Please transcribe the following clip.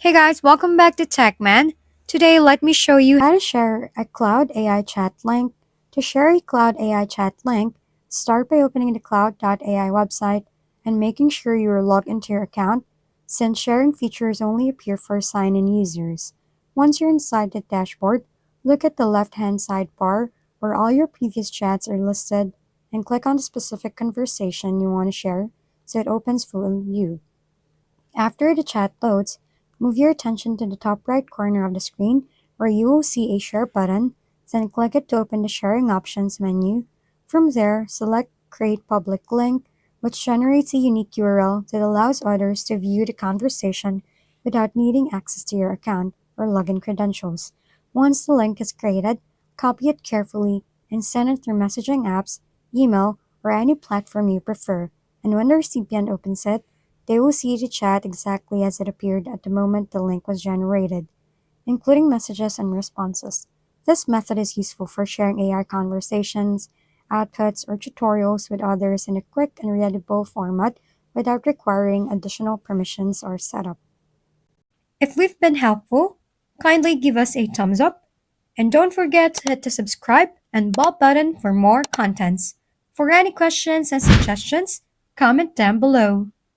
Hey guys, welcome back to TechMan. Today, let me show you how to share a Cloud AI chat link. To share a Cloud AI chat link, start by opening the Claude AI website and making sure you are logged into your account, since sharing features only appear for sign-in users. Once you're inside the dashboard, look at the left-hand sidebar where all your previous chats are listed and click on the specific conversation you want to share so it opens full view. After the chat loads, move your attention to the top right corner of the screen where you will see a share button, then click it to open the sharing options menu. From there, select create public link, which generates a unique URL that allows others to view the conversation without needing access to your account or login credentials. Once the link is created, copy it carefully and send it through messaging apps, email, or any platform you prefer. And when the recipient opens it, they will see the chat exactly as it appeared at the moment the link was generated, including messages and responses. This method is useful for sharing AI conversations, outputs, or tutorials with others in a quick and readable format without requiring additional permissions or setup. If we've been helpful, kindly give us a thumbs up and don't forget to hit the subscribe and bell button for more contents. For any questions and suggestions, comment down below.